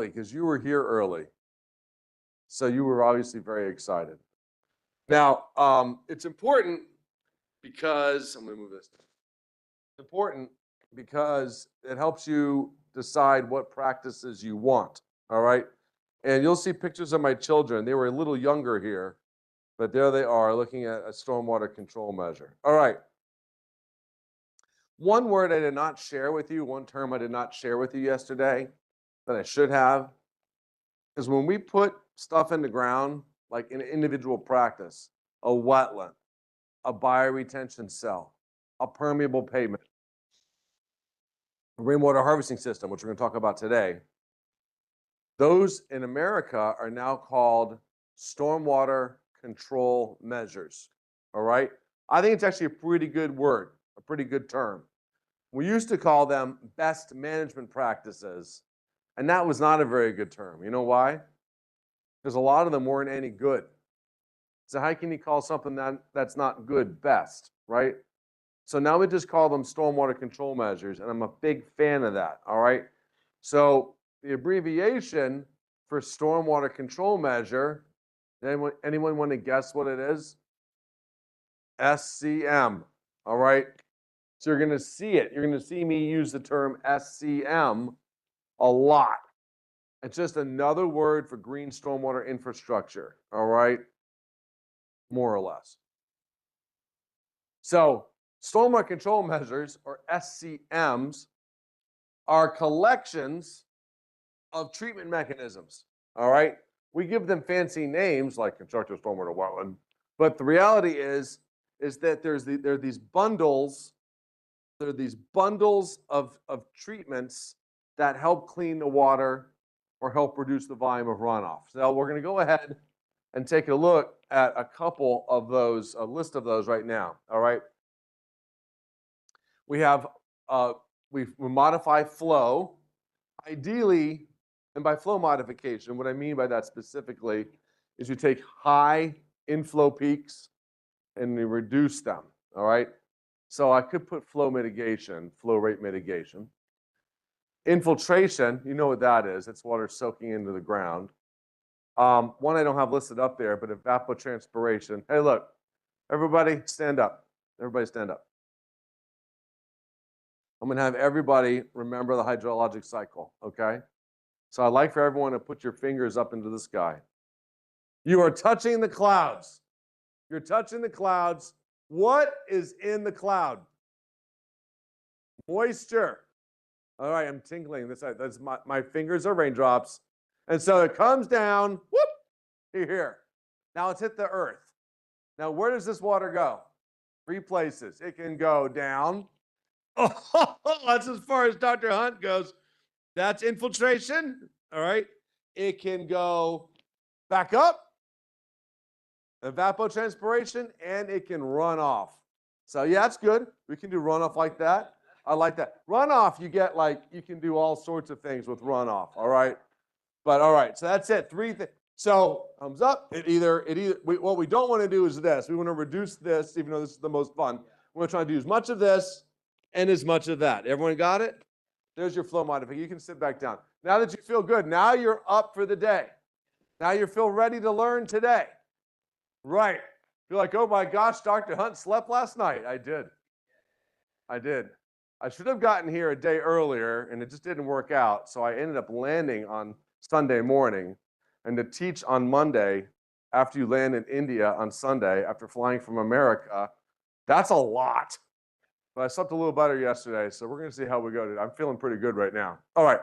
because you were here early. So you were obviously very excited. Now, it's important because I'm going to move this. It's important because it helps you decide what practices you want. All right. And you'll see pictures of my children. They were a little younger here, but there they are looking at a stormwater control measure. All right. One word I did not share with you, one term I did not share with you yesterday that I should have, is when we put stuff in the ground, like in an individual practice, a wetland, a bioretention cell, a permeable pavement, a rainwater harvesting system, which we're going to talk about today, those in America are now called stormwater control measures. All right? I think it's actually a pretty good word, a pretty good term. We used to call them best management practices, and that was not a very good term. You know why? Because a lot of them weren't any good. So how can you call something that's not good best, right? So now we just call them stormwater control measures, and I'm a big fan of that, all right? So the abbreviation for stormwater control measure, anyone want to guess what it is? SCM, all right? So you're going to see it. You're going to see me use the term SCM a lot. It's just another word for green stormwater infrastructure, all right? More or less. So stormwater control measures, or SCMs, are collections of treatment mechanisms, all right? We give them fancy names like constructive stormwater wetland, but the reality is that there are these bundles. There are these bundles of treatments that help clean the water or help reduce the volume of runoff. So we're going to go ahead and take a look at a couple of those, a list of those right now, all right? We have, we modify flow. Ideally, and by flow modification, what I mean by that specifically is you take high inflow peaks and you reduce them, all right? So I could put flow mitigation, flow rate mitigation. Infiltration, you know what that is. It's water soaking into the ground. One I don't have listed up there, but evapotranspiration. Hey, look, everybody stand up. Everybody stand up. I'm going to have everybody remember the hydrologic cycle, okay? So I'd like for everyone to put your fingers up into the sky. You are touching the clouds. You're touching the clouds. What is in the cloud? Moisture. All right, I'm tinkling. That's my fingers are raindrops. And so it comes down, whoop, here. Now it's hit the earth. Now where does this water go? 3 places. It can go down. Oh, that's as far as Dr. Hunt goes. That's infiltration. All right. It can go back up, evapotranspiration, and it can run off. So yeah, that's good. We can do runoff like that. I like that. Runoff, you get like, you can do all sorts of things with runoff, all right? But all right, so that's it. 3 things. So thumbs up. What we don't want to do is this. We want to reduce this, even though this is the most fun. We're trying to do as much of this and as much of that. Everyone got it? There's your flow modification. You can sit back down. Now that you feel good, now you're up for the day. Now you feel ready to learn today. Right. You're like, oh my gosh, Dr. Hunt slept last night. I did. I should have gotten here a day earlier, and it just didn't work out. So I ended up landing on Sunday morning. And to teach on Monday after you land in India on Sunday after flying from America, that's a lot. But I slept a little better yesterday, so we're going to see how we go today. I'm feeling pretty good right now. All right.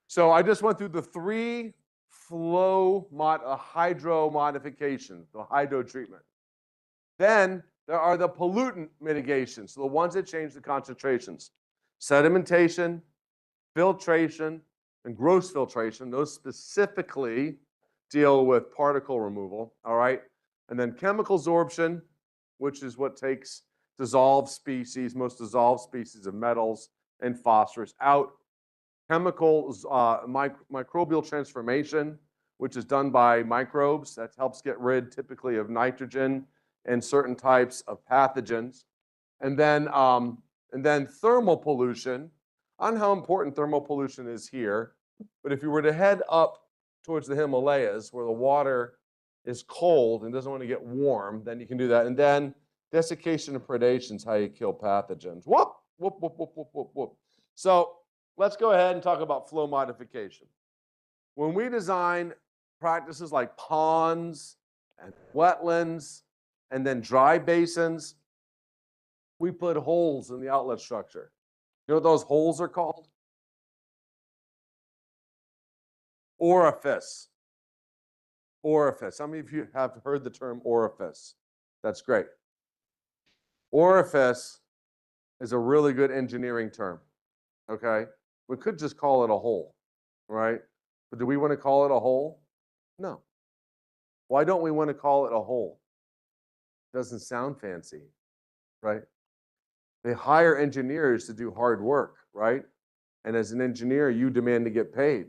So I just went through the 3 hydro modifications, the hydro treatment. Then there are the pollutant mitigations, so the ones that change the concentrations. Sedimentation, filtration, and gross filtration. Those specifically deal with particle removal, all right? And then chemical absorption, which is what takes dissolved species, most dissolved species of metals and phosphorus out. Chemicals, microbial transformation, which is done by microbes. That helps get rid typically of nitrogen and certain types of pathogens. And then thermal pollution. On how important thermal pollution is here. But if you were to head up towards the Himalayas where the water is cold and doesn't want to get warm, then you can do that. And then desiccation and predation is how you kill pathogens. Whoop, whoop, whoop, whoop, whoop, whoop, whoop. So let's go ahead and talk about flow modification. When we design practices like ponds and wetlands and then dry basins, we put holes in the outlet structure. You know what those holes are called? Orifice. Orifice. How many of you have heard the term orifice? That's great. Orifice is a really good engineering term. Okay. We could just call it a hole, right? But do we want to call it a hole? No. Why don't we want to call it a hole? It doesn't sound fancy, right? They hire engineers to do hard work, right? And as an engineer, you demand to get paid.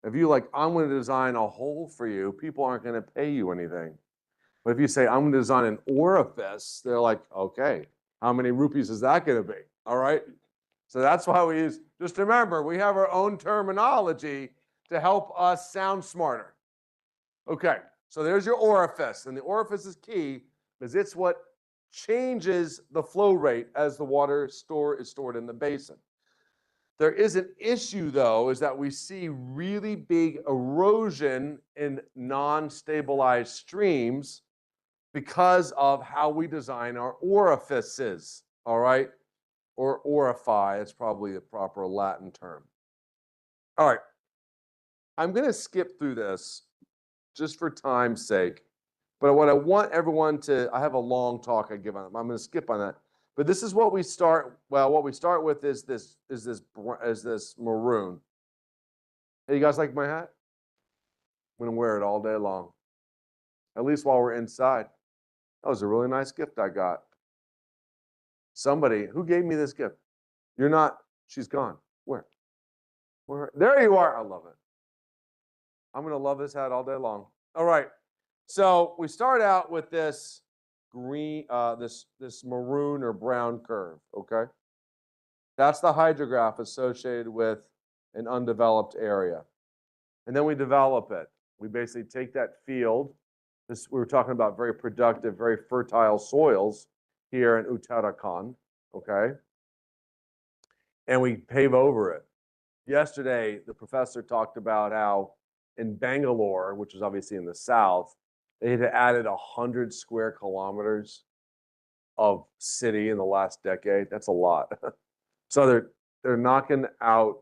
If you like, I'm going to design a hole for you, people aren't going to pay you anything. But if you say, I'm going to design an orifice, they're like, okay, how many rupees is that going to be? All right. So that's why we use, just remember, we have our own terminology to help us sound smarter. Okay. So there's your orifice. And the orifice is key because it's what changes the flow rate as the water is stored in the basin. There is an issue, though, is that we see really big erosion in non-stabilized streams because of how we design our orifices, all right? Or orify, it's probably the proper Latin term. All right, I'm going to skip through this just for time's sake. But what I want everyone to, I have a long talk I give on them. I'm going to skip on that. But this is what we start. Well, what we start with is this maroon. Hey, you guys like my hat? I'm going to wear it all day long. At least while we're inside. That was a really nice gift I got. Somebody, who gave me this gift? You're not, she's gone. Where? There you are. I love it. I'm going to love this hat all day long. All right. So we start out with this green, this maroon or brown curve, okay? That's the hydrograph associated with an undeveloped area. And then we develop it. We basically take that field. We were talking about very productive, very fertile soils here in Uttarakhand, okay? And we pave over it. Yesterday, the professor talked about how in Bangalore, which is obviously in the south, they had added 100 square kilometers of city in the last decade. That's a lot. So they're knocking out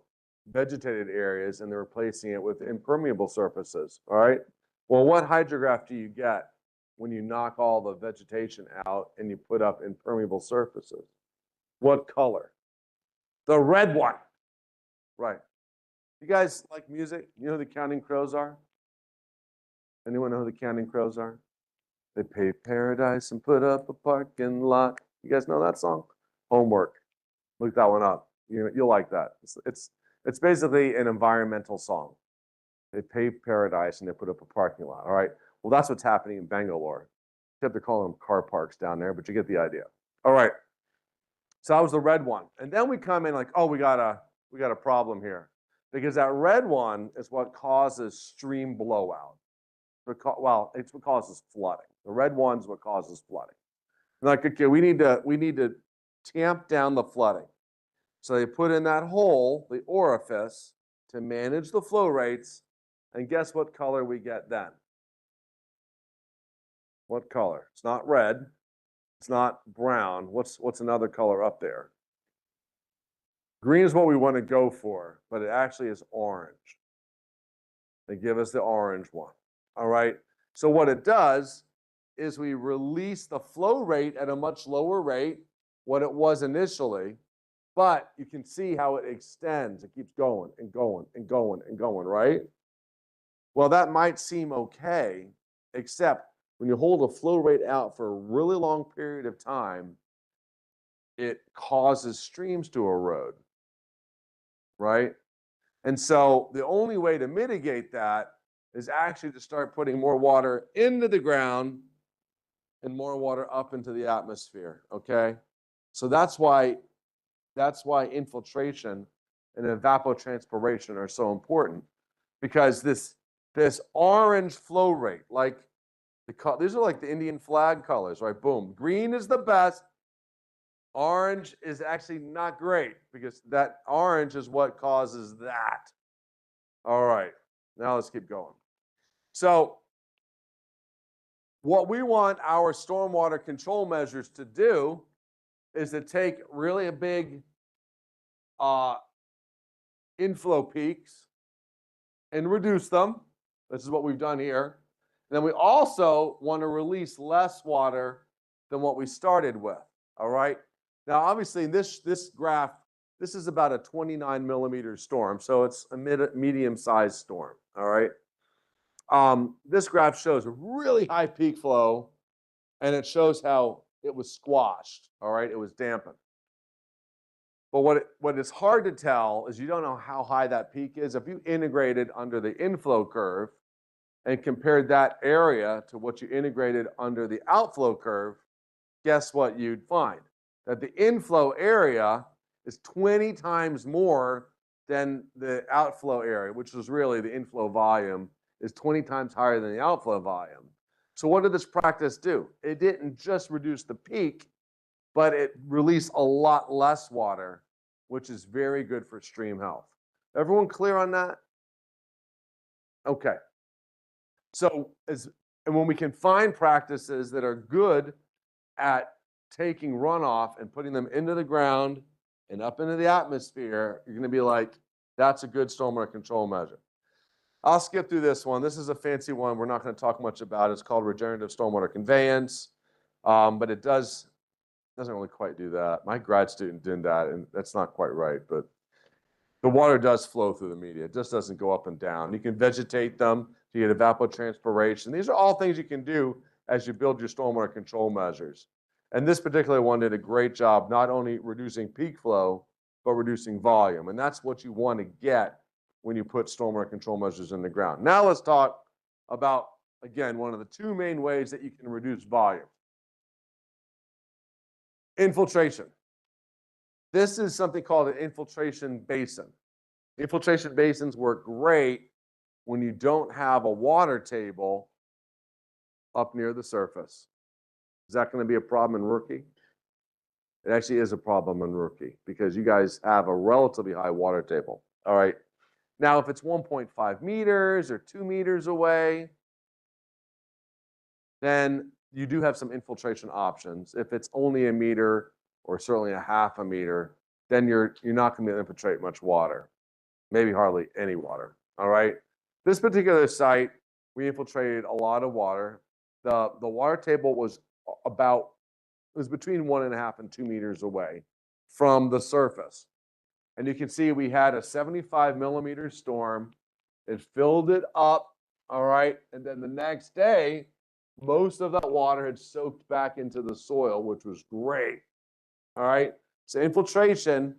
vegetated areas and they're replacing it with impermeable surfaces. All right. Well, what hydrograph do you get when you knock all the vegetation out and you put up impermeable surfaces? What color? The red one. Right. You guys like music? You know who the Counting Crows are? Anyone know who the Counting Crows are? They paved paradise and put up a parking lot. You guys know that song? Homework. Look that one up. You'll like that. It's basically an environmental song. They paved paradise and they put up a parking lot. All right. Well, that's what's happening in Bangalore. Except they're calling them car parks down there, but you get the idea. All right. So that was the red one. And then we come in like, oh, we got a problem here. Because that red one is what causes stream blowout. Well, it's what causes flooding. The red one's what causes flooding. Like, okay, we need to tamp down the flooding. So they put in that hole, the orifice, to manage the flow rates. And guess what color we get then? What color? It's not red. It's not brown. What's another color up there? Green is what we want to go for, but it actually is orange. They give us the orange one. All right. So what it does is we release the flow rate at a much lower rate, what it was initially, but you can see how it extends. It keeps going and going and going and going, right? Well, that might seem okay, except when you hold a flow rate out for a really long period of time, it causes streams to erode, right? And so the only way to mitigate that is actually to start putting more water into the ground and more water up into the atmosphere, okay? So that's why infiltration and evapotranspiration are so important because this orange flow rate, like these are like the Indian flag colors, right? Boom. Green is the best. Orange is actually not great because that orange is what causes that. All right. Now let's keep going. So what we want our stormwater control measures to do is to take really a big inflow peaks and reduce them. This is what we've done here. And then we also want to release less water than what we started with. All right. Now, obviously, this graph, this is about a 29 millimeter storm, so it's a medium-sized storm. All right. This graph shows a really high peak flow, and it shows how it was squashed. All right, it was dampened. But what is hard to tell is you don't know how high that peak is. If you integrated under the inflow curve and compared that area to what you integrated under the outflow curve, guess what you'd find? That the inflow area is 20 times more than the outflow area, which is really the inflow volume is 20 times higher than the outflow volume. So what did this practice do? It didn't just reduce the peak, but it released a lot less water, which is very good for stream health. Everyone clear on that? Okay. So and when we can find practices that are good at taking runoff and putting them into the ground and up into the atmosphere, you're going to be like, that's a good stormwater control measure. I'll skip through this one. This is a fancy one. We're not going to talk much about it. It's called regenerative stormwater conveyance, but it doesn't really quite do that. My grad student did that, and that's not quite right, but the water does flow through the media. It just doesn't go up and down. You can vegetate them to get evapotranspiration. These are all things you can do as you build your stormwater control measures. And this particular one did a great job, not only reducing peak flow, but reducing volume. And that's what you want to get when you put stormwater control measures in the ground. Now let's talk about, again, one of the two main ways that you can reduce volume. Infiltration. This is something called an infiltration basin. Infiltration basins work great when you don't have a water table up near the surface. Is that going to be a problem in Rookie? It actually is a problem in Rookie because you guys have a relatively high water table. All right. Now, if it's 1.5 meters or 2 meters away, then you do have some infiltration options. If it's only a meter or certainly a half a meter, then you're not going to infiltrate much water, maybe hardly any water. All right. This particular site, we infiltrated a lot of water. The water table was between 1.5 and 2 meters away from the surface. And you can see we had a 75 millimeter storm. It filled it up, all right? And then the next day, most of that water had soaked back into the soil, which was great, all right? So infiltration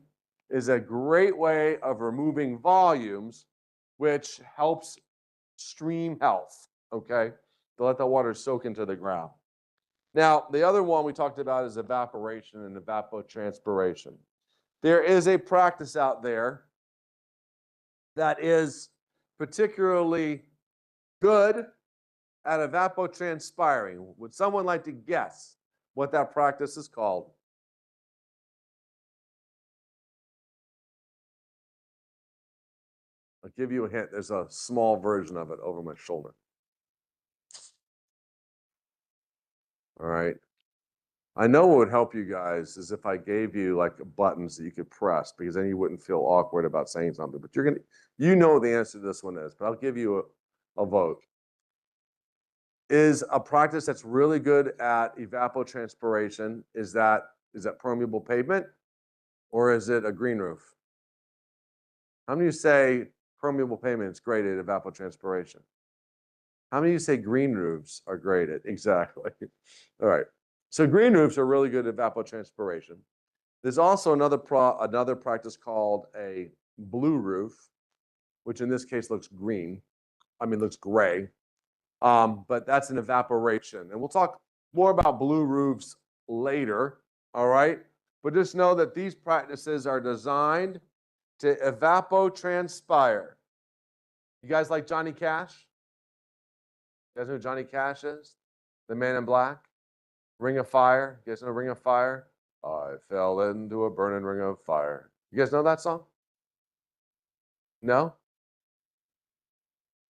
is a great way of removing volumes, which helps stream health, okay? To let that water soak into the ground. Now, the other one we talked about is evaporation and evapotranspiration. There is a practice out there that is particularly good at evapotranspiring. Would someone like to guess what that practice is called? I'll give you a hint. There's a small version of it over my shoulder. All right. I know what would help you guys is if I gave you like buttons that you could press, because then you wouldn't feel awkward about saying something. But you know what the answer to this one is, but I'll give you a vote. Is a practice that's really good at evapotranspiration, is that permeable pavement or is it a green roof? How many of you say permeable pavement is great at evapotranspiration? How many of you say green roofs are great at? Exactly. All right. So green roofs are really good at evapotranspiration. There's also another practice called a blue roof, which in this case looks looks gray. But that's an evaporation. And we'll talk more about blue roofs later, all right? But just know that these practices are designed to evapotranspire. You guys like Johnny Cash? You guys know who Johnny Cash is? The Man in Black? Ring of Fire. You guys know Ring of Fire? I fell into a burning ring of fire. You guys know that song? No?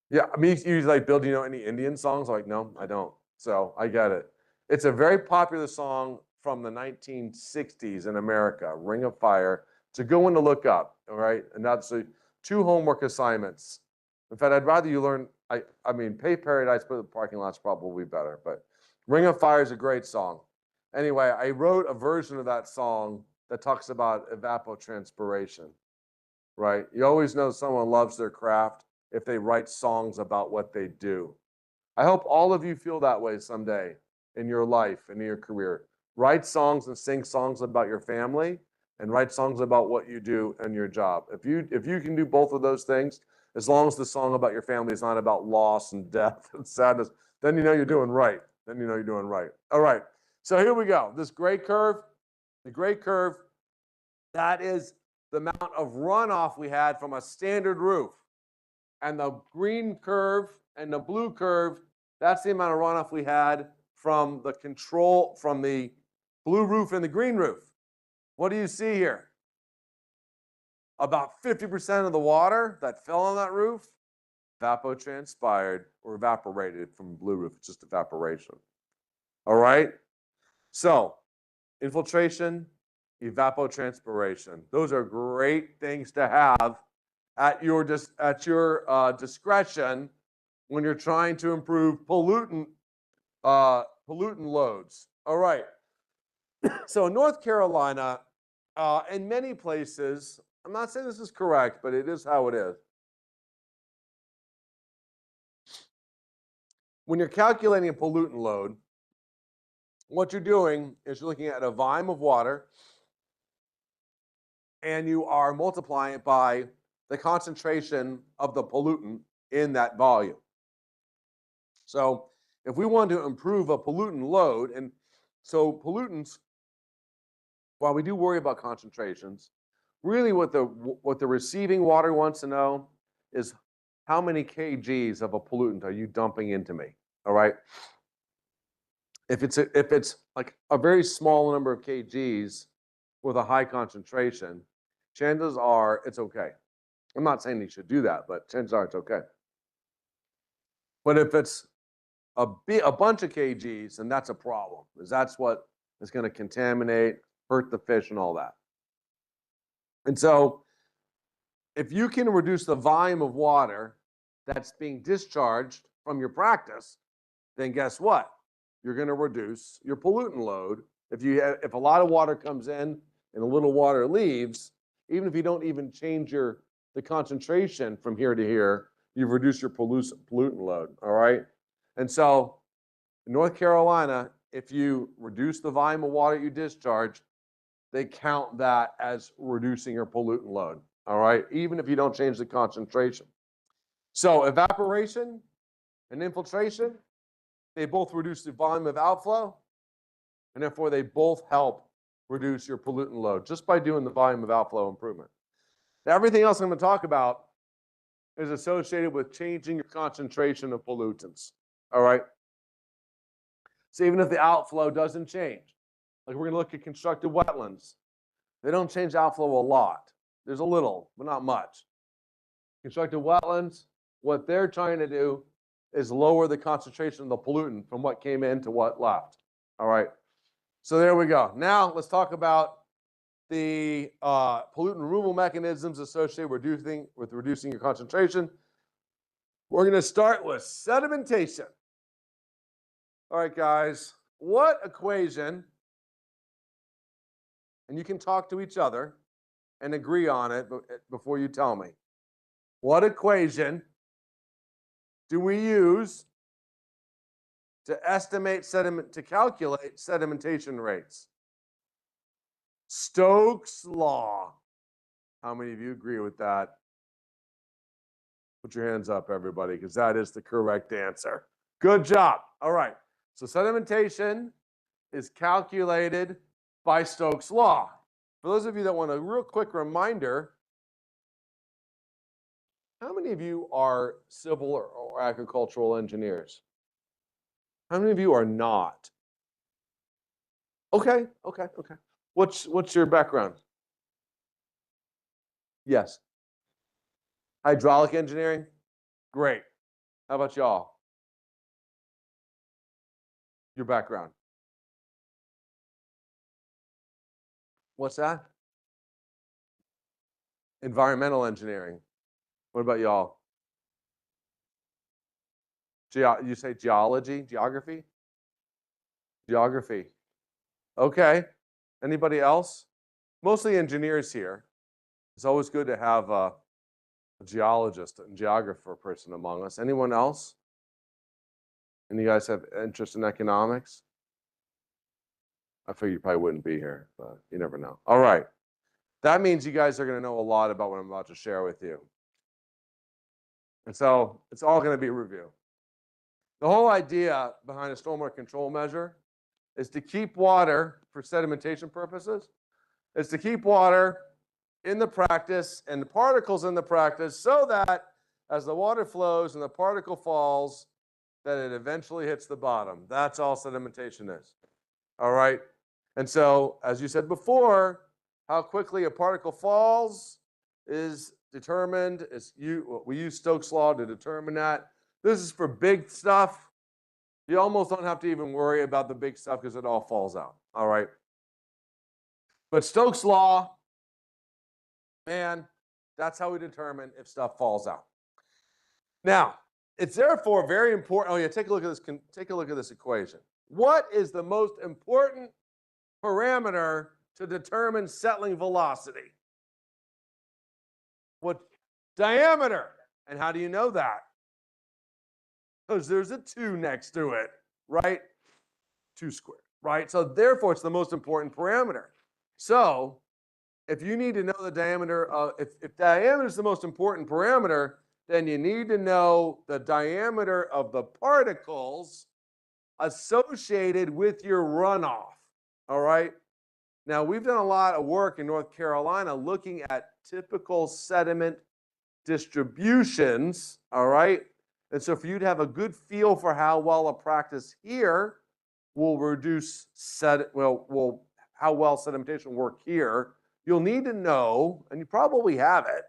Yeah, I mean, you like, Bill, do you know any Indian songs? I'm like, no, I don't. So I get it. It's a very popular song from the 1960s in America, Ring of Fire. It's a good one to look up, all right? And that's 2 homework assignments. In fact, I'd rather you learn, I mean, Pay Paradise, but the parking lot's probably better. But Ring of Fire is a great song. Anyway, I wrote a version of that song that talks about evapotranspiration, right? You always know someone loves their craft if they write songs about what they do. I hope all of you feel that way someday in your life and in your career. Write songs and sing songs about your family and write songs about what you do and your job. If you can do both of those things, as long as the song about your family is not about loss and death and sadness, then you know you're doing right. Then you know you're doing right. All right. So here we go. This gray curve, the gray curve, that is the amount of runoff we had from a standard roof. And the green curve and the blue curve, that's the amount of runoff we had from the control, from the blue roof and the green roof. What do you see here? About 50% of the water that fell on that roof evapotranspired or evaporated from the blue roof. It's just evaporation. All right? So, infiltration, evapotranspiration. Those are great things to have at your discretion when you're trying to improve pollutant loads. All right. So in North Carolina, in many places, I'm not saying this is correct, but it is how it is. When you're calculating a pollutant load, what you're doing is you're looking at a volume of water and you are multiplying it by the concentration of the pollutant in that volume. So if we want to improve a pollutant load, and so pollutants, while we do worry about concentrations, really what the receiving water wants to know is how many kgs of a pollutant are you dumping into me, all right? If it's like a very small number of kgs with a high concentration, chances are it's okay. I'm not saying you should do that, but chances are it's okay. But if it's a bunch of kgs, then that's a problem, because that's what is going to contaminate, hurt the fish, and all that. And so if you can reduce the volume of water that's being discharged from your practice, then guess what? You're going to reduce your pollutant load. If a lot of water comes in and a little water leaves, even if you don't even change the concentration from here to here, you've reduced your pollutant load, all right? And so in North Carolina, if you reduce the volume of water you discharge, they count that as reducing your pollutant load, all right? Even if you don't change the concentration. So evaporation and infiltration, they both reduce the volume of outflow, and therefore they both help reduce your pollutant load just by doing the volume of outflow improvement. Now, everything else I'm going to talk about is associated with changing your concentration of pollutants, all right? So even if the outflow doesn't change, like we're going to look at constructed wetlands, they don't change outflow a lot. There's a little, but not much. Constructed wetlands, what they're trying to do is lower the concentration of the pollutant from what came in to what left. All right. So there we go. Now let's talk about the pollutant removal mechanisms associated with reducing your concentration. We're going to start with sedimentation. All right, guys. What equation, and you can talk to each other and agree on it before you tell me. What equation do we use to calculate sedimentation rates? Stokes' law. How many of you agree with that? Put your hands up, everybody, because that is the correct answer. Good job. All right. So sedimentation is calculated by Stokes' law. For those of you that want a real quick reminder How many of you are civil or agricultural engineers? How many of you are not? Okay, okay, okay. What's your background? Yes. Hydraulic engineering? Great. How about y'all? Your background? What's that? Environmental engineering. What about y'all? You say geology, geography? Geography. Okay. Anybody else? Mostly engineers here. It's always good to have a geologist and geographer person among us. Anyone else? And you guys have interest in economics? I figure you probably wouldn't be here, but you never know. All right. That means you guys are going to know a lot about what I'm about to share with you. And so it's all going to be a review. The whole idea behind a stormwater control measure is to keep water, for sedimentation purposes, is to keep water in the practice and the particles in the practice so that as the water flows and the particle falls, that it eventually hits the bottom. That's all sedimentation is. All right? And so, as you said before, how quickly a particle falls is determined. We use Stokes' law to determine that. This is for big stuff. You almost don't have to even worry about the big stuff because it all falls out. All right. But Stokes' law, man, that's how we determine if stuff falls out. Now, it's therefore very important. Oh yeah, take a look at this. Take a look at this equation. What is the most important parameter to determine settling velocity? What diameter? And how do you know that? Because there's a 2 next to it, right? 2 squared, right? So therefore, it's the most important parameter. So if you need to know the diameter of, if diameter is the most important parameter, then you need to know the diameter of the particles associated with your runoff. All right. Now, we've done a lot of work in North Carolina looking at typical sediment distributions. All right. And so, for you to have a good feel for how well a practice here will reduce how well sedimentation will work here, you'll need to know, and you probably have it,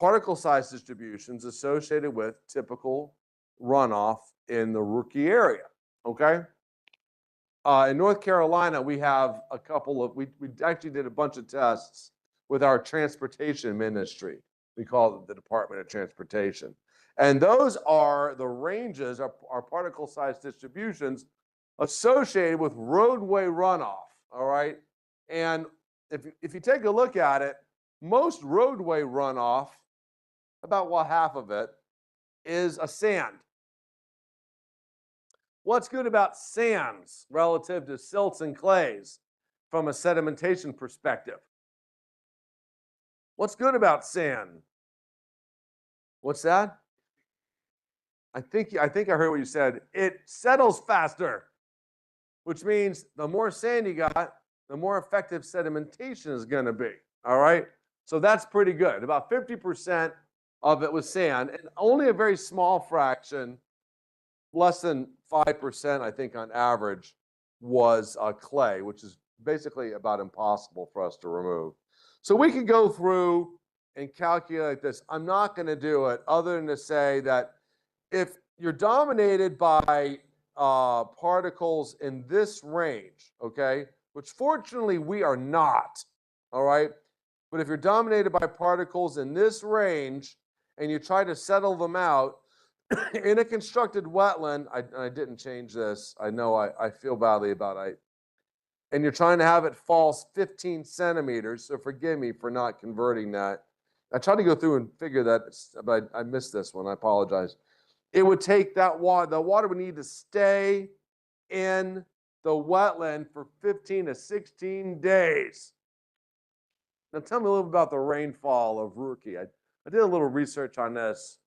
particle size distributions associated with typical runoff in the rookie area. Okay. In North Carolina, we have a couple of, we actually did a bunch of tests with our transportation ministry. We call it the Department of Transportation. And those are the ranges, our particle size distributions associated with roadway runoff. All right. And if you take a look at it, most roadway runoff, about half of it, is a sand. What's good about sands relative to silts and clays from a sedimentation perspective? What's good about sand? What's that? I think I heard what you said. It settles faster, which means the more sand you got, the more effective sedimentation is going to be. All right? So that's pretty good. About 50% of it was sand, and only a very small fraction, less than 5%, I think, on average, was clay, which is basically about impossible for us to remove. So we could go through and calculate this. I'm not going to do it other than to say that if you're dominated by particles in this range, okay, which fortunately we are not, all right, but if you're dominated by particles in this range and you try to settle them out, in a constructed wetland, I didn't change this. I know I feel badly about it. And you're trying to have it fall 15 centimeters, so forgive me for not converting that. I tried to go through and figure that, but I missed this one. I apologize. It would take that water, the water would need to stay in the wetland for 15 to 16 days. Now tell me a little bit about the rainfall of Rookie. I did a little research on this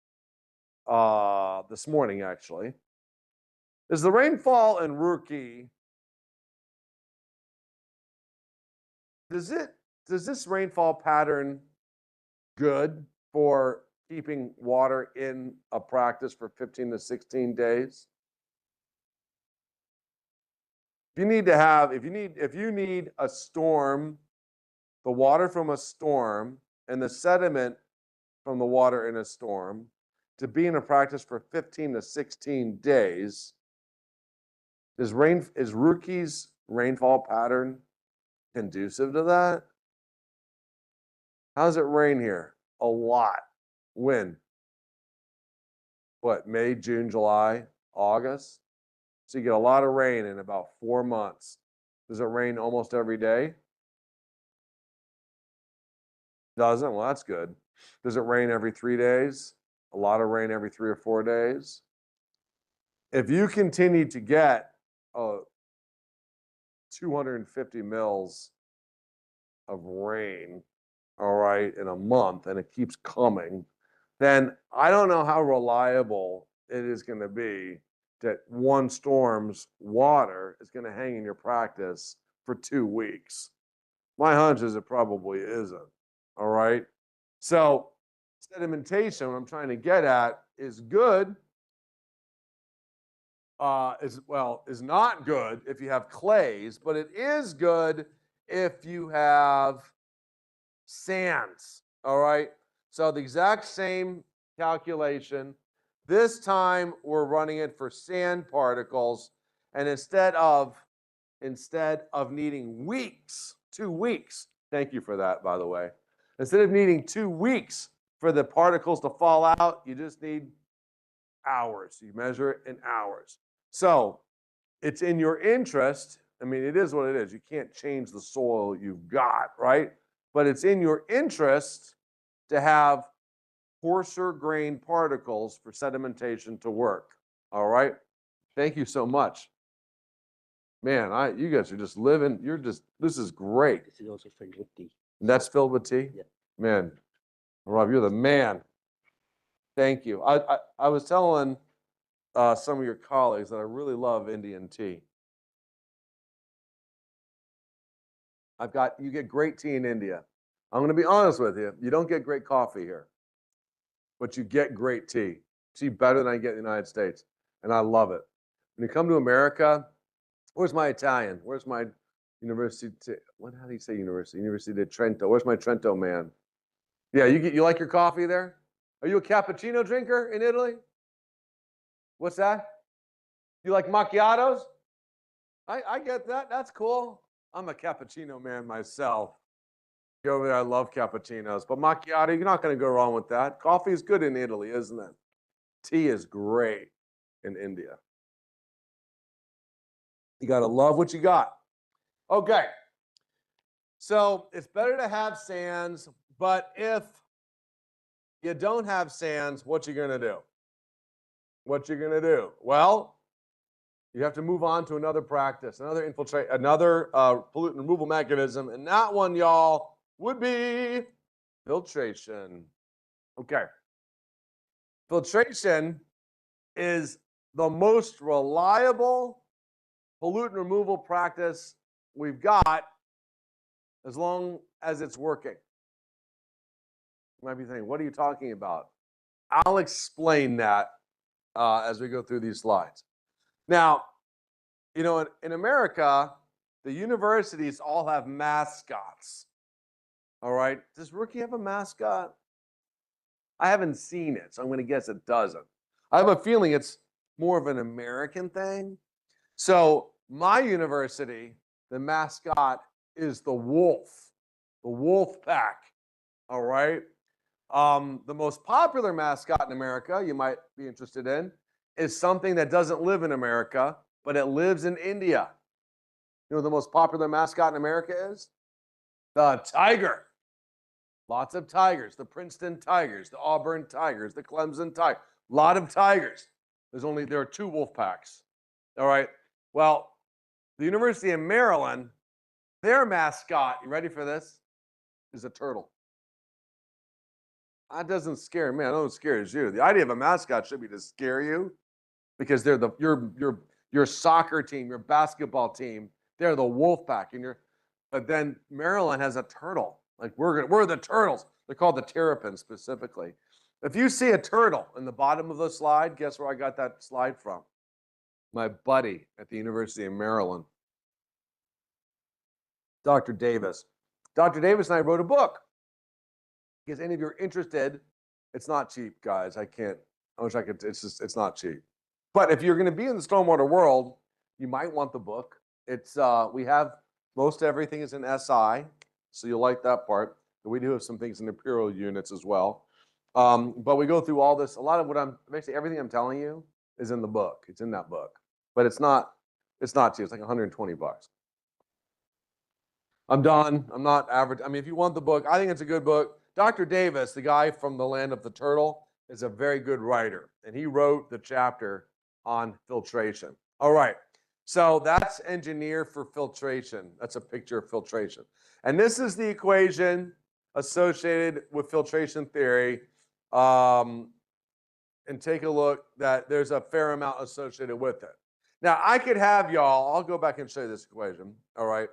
morning, actually. Is the rainfall in Rookie, does this rainfall pattern good for keeping water in a practice for 15 to 16 days? If you need a storm, the water from a storm and the sediment from the water in a storm to be in a practice for 15 to 16 is Rookie's rainfall pattern conducive to that? How does it rain here? A lot. When? What, May, June, July, August? So you get a lot of rain in about 4 months. Does it rain almost every day? Doesn't? Well, that's good. Does it rain every 3 days? A lot of rain every 3 or 4 days? If you continue to get 250 mils of rain, all right, in a month, and it keeps coming, then I don't know how reliable it is going to be that one storm's water is going to hang in your practice for 2 weeks. My hunch is it probably isn't. All right. So sedimentation, what I'm trying to get at, is good. Is not good if you have clays, but it is good if you have sands. All right. So the exact same calculation. This time we're running it for sand particles, and instead of needing weeks, 2 weeks. Thank you for that, by the way. Instead of needing 2 weeks for the particles to fall out, you just need hours. You measure it in hours. So it's in your interest. I mean, it is what it is. You can't change the soil you've got, right? But it's in your interest to have coarser grained particles for sedimentation to work. All right. Thank you so much. Man, you guys are just living. This is great. This is also filled with tea. That's filled with tea? Yeah. Man, Rob, you're the man. Thank you. I was telling some of your colleagues that I really love Indian tea. You get great tea in India. I'm going to be honest with you. You don't get great coffee here, but you get great tea. Tea better than I get in the United States. And I love it. When you come to America, where's my Italian? Where's my University? How do you say university? University of Trento. Where's my Trento man? Yeah, you like your coffee there? Are you a cappuccino drinker in Italy? What's that? You like macchiatos? I get that. That's cool. I'm a cappuccino man myself. Go over there, I love cappuccinos. But macchiato, you're not going to go wrong with that. Coffee is good in Italy, isn't it? Tea is great in India. You got to love what you got. Okay. So it's better to have sands, but if you don't have sands, what you going to do? What you going to do? Well, you have to move on to another practice, another pollutant removal mechanism, and that one, y'all, would be filtration. Okay. Filtration is the most reliable pollutant removal practice we've got as long as it's working. You might be thinking, what are you talking about? I'll explain that as we go through these slides. Now, in America, the universities all have mascots. All right. Does Rookie have a mascot? I haven't seen it, so I'm going to guess it doesn't. I have a feeling it's more of an American thing. So my university, the mascot is the wolf pack. All right. The most popular mascot in America, you might be interested in, is something that doesn't live in America, but it lives in India. You know what the most popular mascot in America is? The tiger. Lots of tigers. The Princeton Tigers, the Auburn Tigers, the Clemson Tigers. A lot of tigers. There are 2 wolf packs. All right. Well, the University of Maryland, their mascot, you ready for this? Is a turtle. That doesn't scare me. I know it scares you. The idea of a mascot should be to scare you because they're your soccer team, your basketball team. They're the wolf pack, but then Maryland has a turtle. Like we're the turtles. They're called the terrapins specifically. If you see a turtle in the bottom of the slide, guess where I got that slide from? My buddy at the University of Maryland, Dr. Davis. Dr. Davis and I wrote a book. In case any of you are interested, it's not cheap, guys. I wish I could, it's not cheap. But if you're going to be in the stormwater world, you might want the book. We have most everything is in SI, so you'll like that part. But we do have some things in imperial units as well. But we go through all this. A lot of basically everything I'm telling you is in the book. It's in that book. But it's not cheap. It's like 120 bucks. I'm done. I'm not average. I mean, if you want the book, I think it's a good book. Dr. Davis, the guy from the land of the turtle, is a very good writer. And he wrote the chapter on filtration. All right. So that's engineer for filtration. That's a picture of filtration. And this is the equation associated with filtration theory. And take a look that there's a fair amount associated with it. Now, I could have y'all, I'll go back and show you this equation. All right.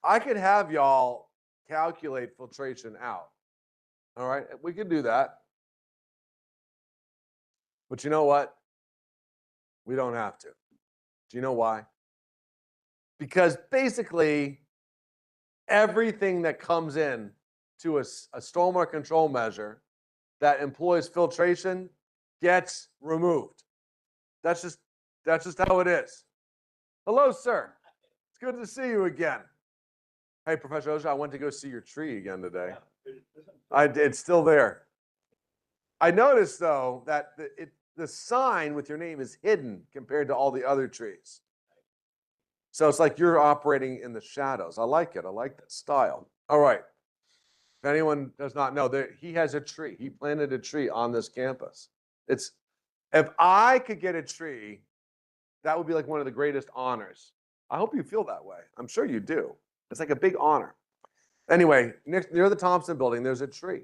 I could have y'all calculate filtration out. All right. We could do that. But you know what? We don't have to. Do you know why? Because basically, everything that comes in to a stormwater control measure that employs filtration gets removed. That's just how it is. Hello, sir. It's good to see you again. Hey, Professor Oja, I went to go see your tree again today. It's still there. I noticed, though, that the sign with your name is hidden compared to all the other trees. So it's like you're operating in the shadows. I like it. I like that style. All right. If anyone does not know, he has a tree. He planted a tree on this campus. If I could get a tree, that would be like one of the greatest honors. I hope you feel that way. I'm sure you do. It's like a big honor. Anyway, near the Thompson building, there's a tree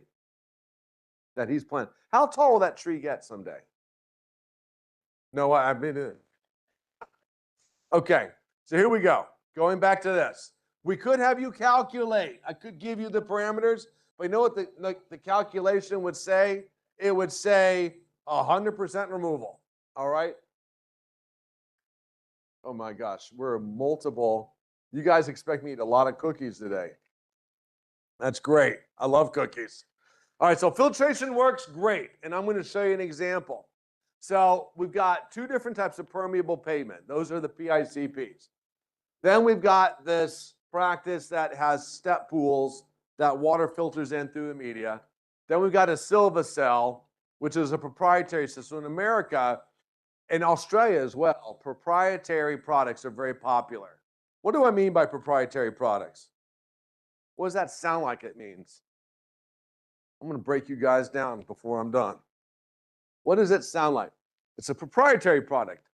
that he's planted. How tall will that tree get someday? No, I've been. Okay, so here we go. Going back to this. We could have you calculate. I could give you the parameters, but you know what the calculation would say? It would say 100% removal. All right? Oh my gosh, we're multiple. You guys expect me to eat a lot of cookies today. That's great. I love cookies. All right, so filtration works great, and I'm going to show you an example. So we've got two different types of permeable pavement. Those are the PICPs. Then we've got this practice that has step pools that water filters in through the media. Then we've got a Silva cell, which is a proprietary system. In America, in Australia as well, proprietary products are very popular. What do I mean by proprietary products? What does that sound like it means? I'm going to break you guys down before I'm done. What does it sound like? It's a proprietary product.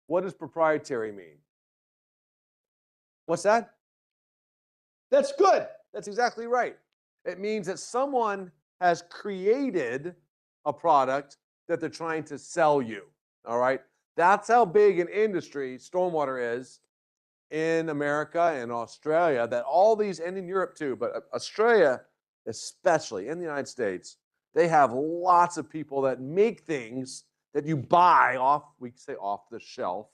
What does proprietary mean? What's that? That's good. That's exactly right. It means that someone has created a product that they're trying to sell you. All right? That's how big an industry stormwater is in America and Australia, that all these, and in Europe too, but Australia especially, in the United States, they have lots of people that make things that you buy off, we say off the shelf,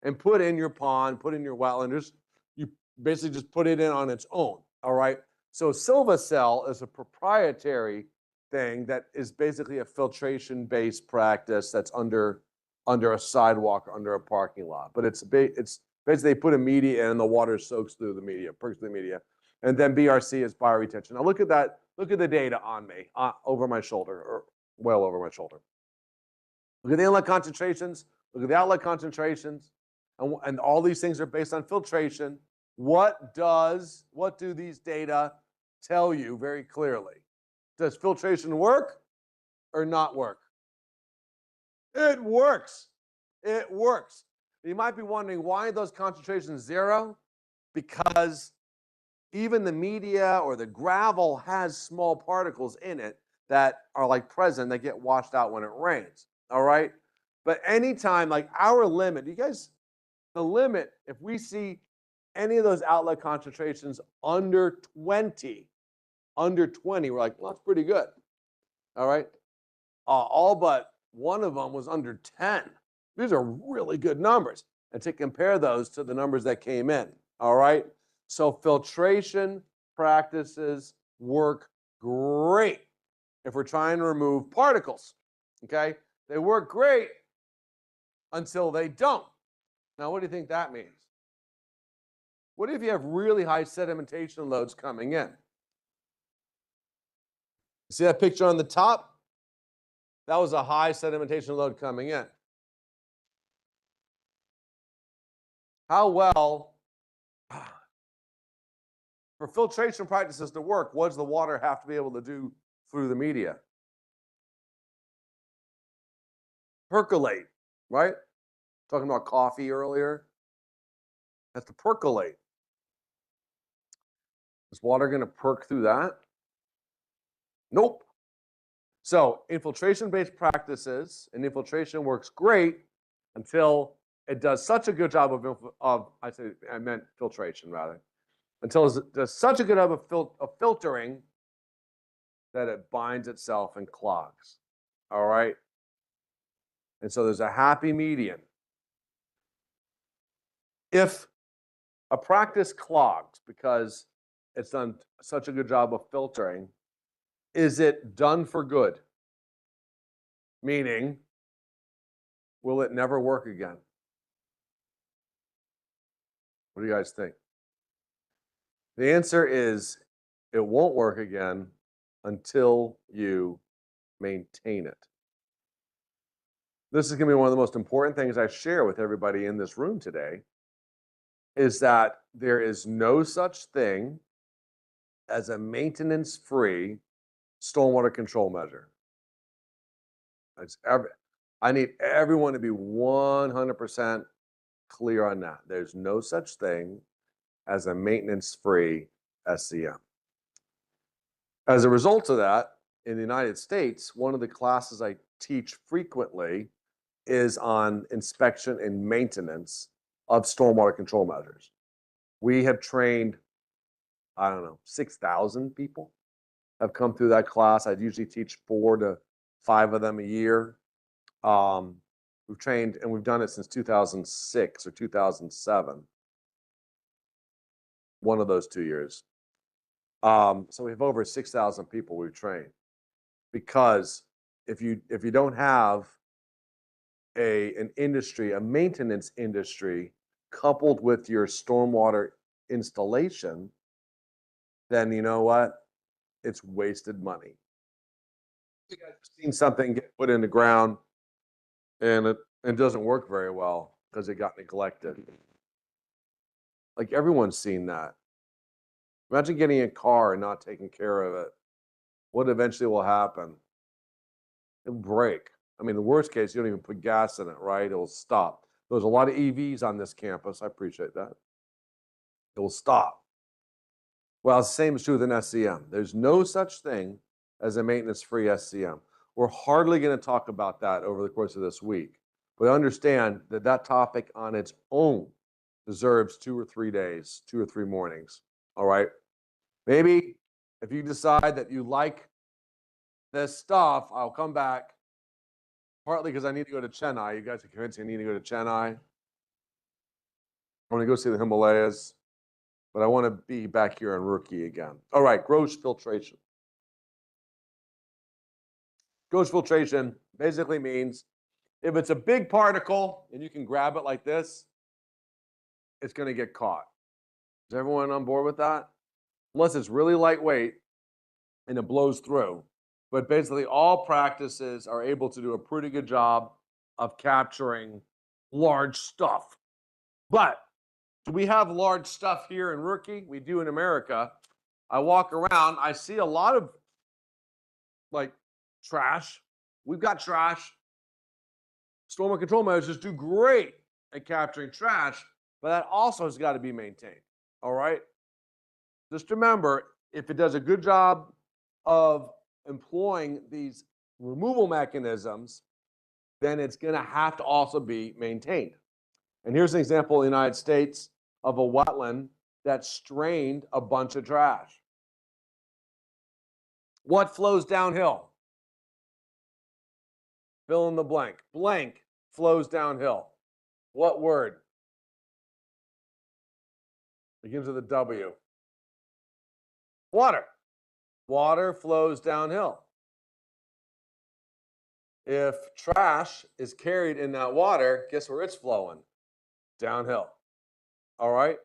and put in your pond, put in your wetland. You basically just put it in on its own, all right? So Silva Cell is a proprietary thing that is basically a filtration-based practice that's under a sidewalk, under a parking lot. But it's basically they put a media in and the water soaks through the media, perks through the media. And then BRC is bioretention. Now look at that. Look at the data on me, over my shoulder, or well over my shoulder. Look at the inlet concentrations. Look at the outlet concentrations. And all these things are based on filtration. What do these data tell you very clearly? Does filtration work or not work? It works. It works. You might be wondering, why are those concentrations zero? Because even the media or the gravel has small particles in it that are like present, that get washed out when it rains. All right? But anytime, like our limit, the limit, if we see any of those outlet concentrations under 20, we're like, well, that's pretty good. All right? all but one of them was under 10. These are really good numbers. And to compare those to the numbers that came in, all right? So filtration practices work great if we're trying to remove particles, okay? They work great until they don't. Now, what do you think that means? What if you have really high sedimentation loads coming in? See that picture on the top? That was a high sedimentation load coming in. How well, for filtration practices to work, what does the water have to be able to do through the media? Percolate, right? Talking about coffee earlier. Has to percolate. Is water going to perk through that? Nope. So infiltration-based practices, and infiltration works great until it does such a good job I meant filtration rather, until it does such a good job of filtering that it binds itself and clogs. All right. And so there's a happy median. If a practice clogs because it's done such a good job of filtering, is it done for good? Meaning, will it never work again? What do you guys think? The answer is it won't work again until you maintain it. This is going to be one of the most important things I share with everybody in this room today, is that there is no such thing as a maintenance-free stormwater control measure. I need everyone to be 100% clear on that. There's no such thing as a maintenance-free SCM. As a result of that, in the United States, one of the classes I teach frequently is on inspection and maintenance of stormwater control measures. We have trained, I don't know, 6,000 people have come through that class. I'd usually teach 4 to 5 of them a year. We've trained, and we've done it since 2006 or 2007. One of those 2 years. So we have over 6,000 people we've trained. Because if you don't have an industry, a maintenance industry, coupled with your stormwater installation, then you know what? It's wasted money. You guys have seen something get put in the ground and it doesn't work very well because it got neglected. Like everyone's seen that. Imagine getting a car and not taking care of it. What eventually will happen? It'll break. I mean, the worst case, you don't even put gas in it, right? It'll stop. There's a lot of EVs on this campus. I appreciate that. It will stop. Well, the same is true with an SCM. There's no such thing as a maintenance-free SCM. We're hardly going to talk about that over the course of this week. But understand that that topic on its own deserves 2 or 3 days, 2 or 3 mornings. All right? Maybe if you decide that you like this stuff, I'll come back. Partly because I need to go to Chennai. You guys are convinced I need to go to Chennai. I want to go see the Himalayas. But I want to be back here on Rookie again. All right, gross filtration. Gross filtration basically means if it's a big particle and you can grab it like this, it's going to get caught. Is everyone on board with that? Unless it's really lightweight and it blows through. But basically all practices are able to do a pretty good job of capturing large stuff. But do we have large stuff here in Rookie? We do in America. I walk around, I see a lot of like trash. We've got trash. Stormwater control measures do great at capturing trash, but that also has got to be maintained. All right. Just remember, if it does a good job of employing these removal mechanisms, then it's going to have to also be maintained. And here's an example in the United States of a wetland that strained a bunch of trash. What flows downhill? Fill in the blank. Blank flows downhill. What word? Begins with a W. Water. Water flows downhill. If trash is carried in that water, guess where it's flowing? Downhill. All right?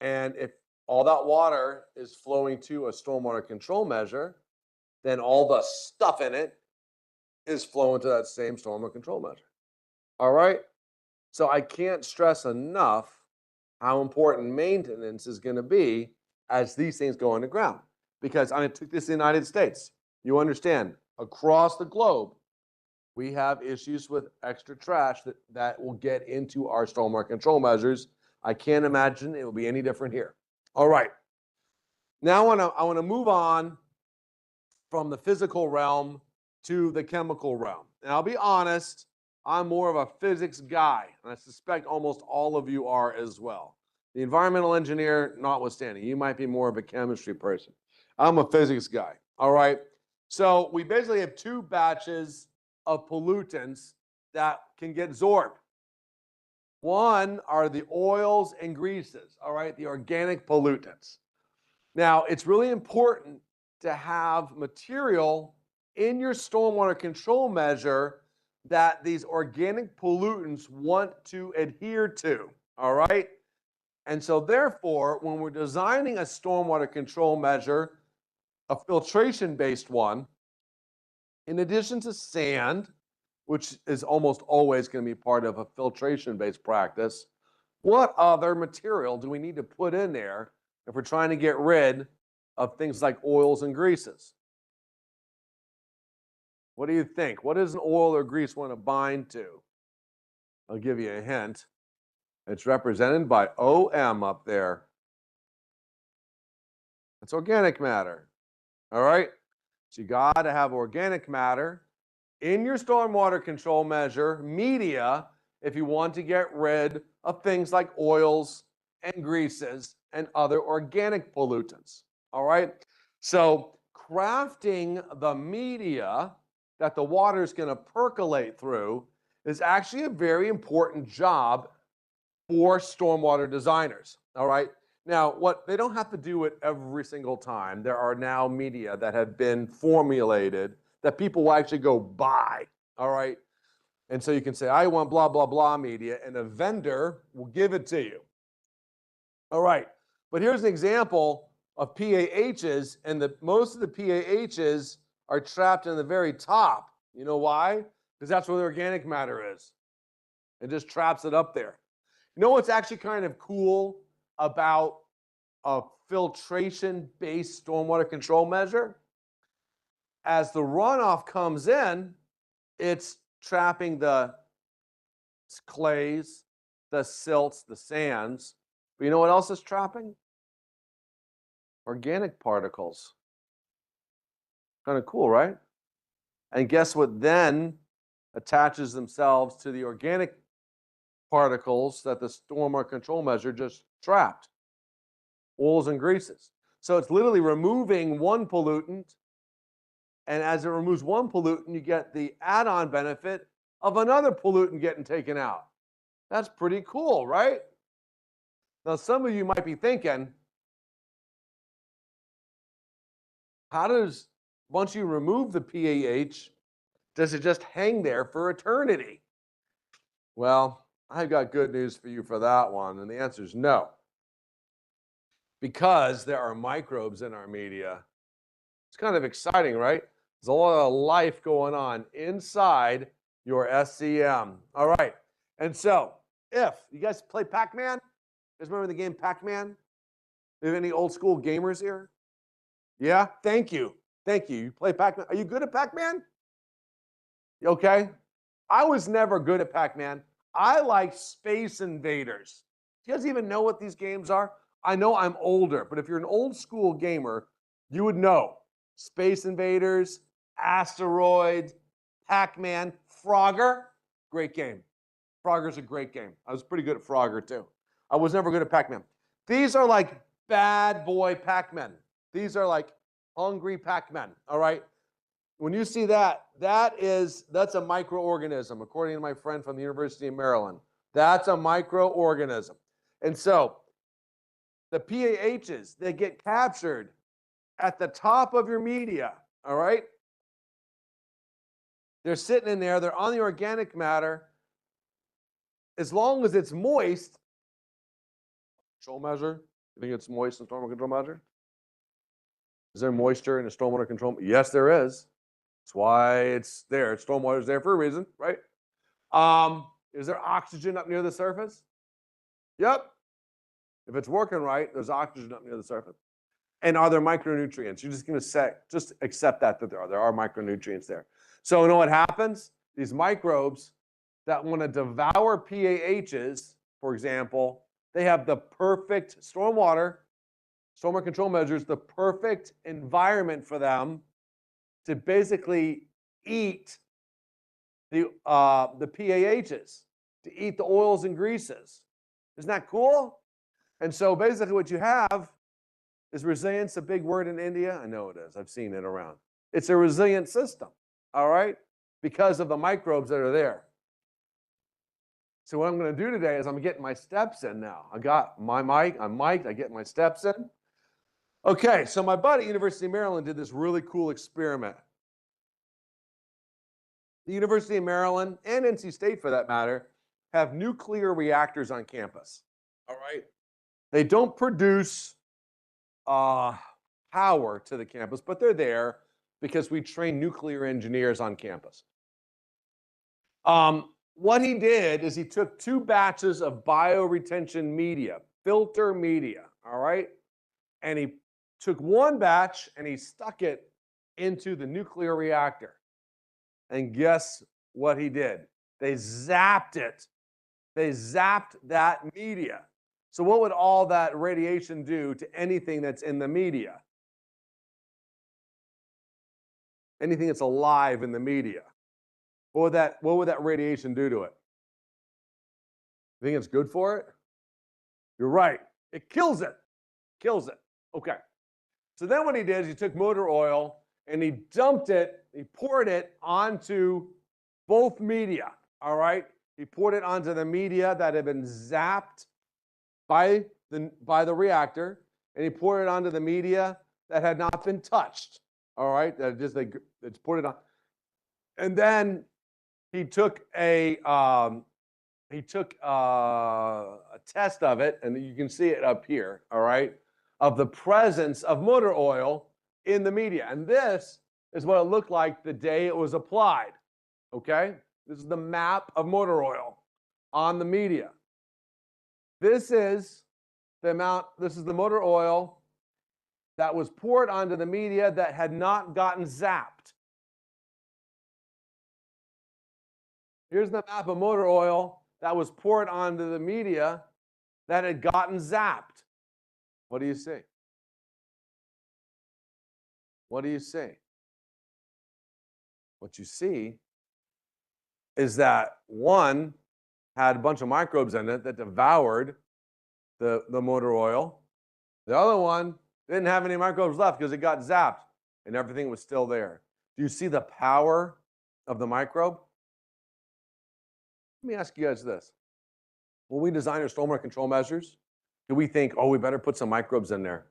And if all that water is flowing to a stormwater control measure, then all the stuff in it is flowing to that same stormwater control measure. All right? So I can't stress enough how important maintenance is going to be as these things go underground. Because I took this in the United States. You understand, across the globe, we have issues with extra trash that will get into our stormwater control measures. I can't imagine it will be any different here. All right. Now I want to move on from the physical realm to the chemical realm. And I'll be honest, I'm more of a physics guy, and I suspect almost all of you are as well. The environmental engineer notwithstanding, you might be more of a chemistry person. I'm a physics guy. All right. So we basically have two batches of pollutants that can get absorbed. One are the oils and greases, all right, the organic pollutants. Now, it's really important to have material in your stormwater control measure that these organic pollutants want to adhere to, all right? And so therefore, when we're designing a stormwater control measure, a filtration-based one, in addition to sand, which is almost always going to be part of a filtration-based practice, what other material do we need to put in there if we're trying to get rid of things like oils and greases? What do you think? What does an oil or grease want to bind to? I'll give you a hint. It's represented by OM up there. It's organic matter. All right? So you got to have organic matter in your stormwater control measure, media, if you want to get rid of things like oils and greases and other organic pollutants. All right? So crafting the media that the water is going to percolate through is actually a very important job for stormwater designers. All right? Now, what they don't have to do it every single time. There are now media that have been formulated that people will actually go buy. All right? And so you can say, I want blah, blah, blah media, and a vendor will give it to you. All right. But here's an example of PAHs, and most of the PAHs are trapped in the very top. You know why? Because that's where the organic matter is. It just traps it up there. You know what's actually kind of cool about a filtration-based stormwater control measure? As the runoff comes in, it's trapping the clays, the silts, the sands. But you know what else is trapping? Organic particles. Kind of cool, right? And guess what then attaches themselves to the organic particles that the stormwater control measure just trapped? Oils and greases. So it's literally removing one pollutant, and as it removes one pollutant, you get the add-on benefit of another pollutant getting taken out. That's pretty cool, right? Now, some of you might be thinking, how does, once you remove the PAH, does it just hang there for eternity? Well, I've got good news for you for that one, and the answer is no. Because there are microbes in our media. It's kind of exciting, right? There's a lot of life going on inside your SCM. All right. And so, if you guys play Pac-Man, you guys remember the game Pac-Man? Do you have any old school gamers here? Yeah? Thank you. Thank you. You play Pac-Man. Are you good at Pac-Man? Okay. I was never good at Pac-Man. I like Space Invaders. Do you guys even know what these games are? I know I'm older, but if you're an old school gamer, you would know. Space Invaders, Asteroid, Pac-Man, Frogger, great game. Frogger's a great game. I was pretty good at Frogger too. I was never good at Pac-Man. These are like bad boy Pac-Men. These are like hungry Pac-Men, all right? when you see that, that's a microorganism, according to my friend from the University of Maryland. That's a microorganism. And so the PAHs, they get captured at the top of your media, all right? They're sitting in there, they're on the organic matter. As long as it's moist, control measure, you think it's moist in stormwater control measure? Is there moisture in a stormwater control? Yes, there is. That's why it's there. Stormwater is there for a reason, right? Is there oxygen up near the surface? Yep. If it's working right, there's oxygen up near the surface. And are there micronutrients? You're just going to just accept that there are micronutrients there. So you know what happens? These microbes that want to devour PAHs, for example, they have the perfect stormwater control measures, the perfect environment for them to basically eat the PAHs, to eat the oils and greases. Isn't that cool? And so basically what you have is resilience, a big word in India? I know it is. I've seen it around. It's a resilient system, all right, because of the microbes that are there. So what I'm going to do today is I'm getting my steps in now. I got my mic. I'm mic'd. I get my steps in. Okay, so my buddy at University of Maryland did this really cool experiment. The University of Maryland, and NC State for that matter, have nuclear reactors on campus, all right? They don't produce power to the campus, but they're there because we train nuclear engineers on campus. What he did is he took 2 batches of bioretention media, filter media, all right? And he took 1 batch and he stuck it into the nuclear reactor. And guess what he did? They zapped it. They zapped that media. So what would all that radiation do to anything that's in the media? Anything that's alive in the media. What would that radiation do to it? You think it's good for it? You're right. It kills it. Kills it. Okay. So then what he did is he took motor oil and he dumped it, he poured it onto both media, all right? He poured it onto the media that had been zapped by the reactor, and he poured it onto the media that had not been touched, all right? That just it's poured it on. And then he took a test of it, and you can see it up here, all right, of the presence of motor oil in the media. And this is what it looked like the day it was applied, okay? This is the map of motor oil on the media. This is the motor oil that was poured onto the media that had not gotten zapped. Here's the map of motor oil that was poured onto the media that had gotten zapped. What do you see? What do you see? What you see is that one had a bunch of microbes in it that devoured the motor oil. The other one didn't have any microbes left because it got zapped and everything was still there. Do you see the power of the microbe? Let me ask you guys this. When we design our stormwater control measures, do we think, oh, we better put some microbes in there?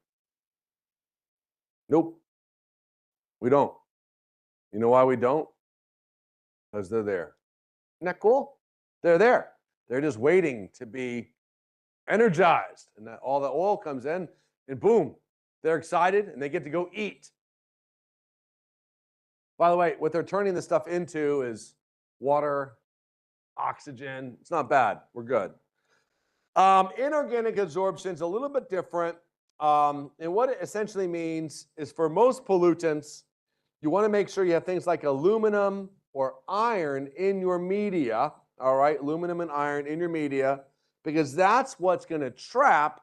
Nope. We don't. You know why we don't? Because they're there. Isn't that cool? They're there. They're just waiting to be energized. And all the oil comes in, and boom, they're excited, and they get to go eat. By the way, what they're turning this stuff into is water, oxygen. It's not bad. We're good. Inorganic absorption is a little bit different. And what it essentially means is for most pollutants, you want to make sure you have things like aluminum or iron in your media, all right? Aluminum and iron in your media, because that's what's going to trap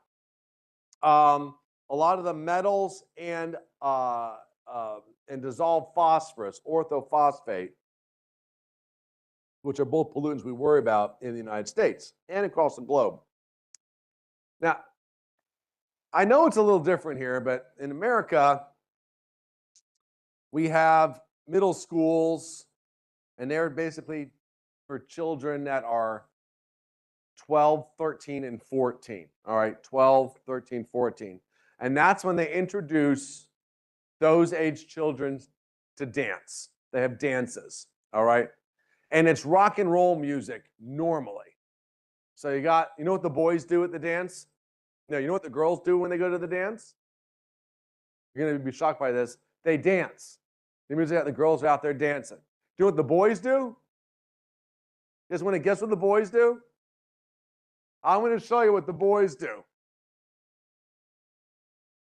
a lot of the metals and dissolved phosphorus, orthophosphate, which are both pollutants we worry about in the United States and across the globe. Now, I know it's a little different here, but in America, we have middle schools, and they're basically for children that are 12, 13, and 14. All right, 12, 13, 14. And that's when they introduce those age children to dance. They have dances, all right? And it's rock and roll music normally. So you know what the boys do at the dance? No, you know what the girls do when they go to the dance? You're going to be shocked by this. They dance. The girls are out there dancing. Do you know what the boys do? You guys want to guess what the boys do? I'm going to show you what the boys do.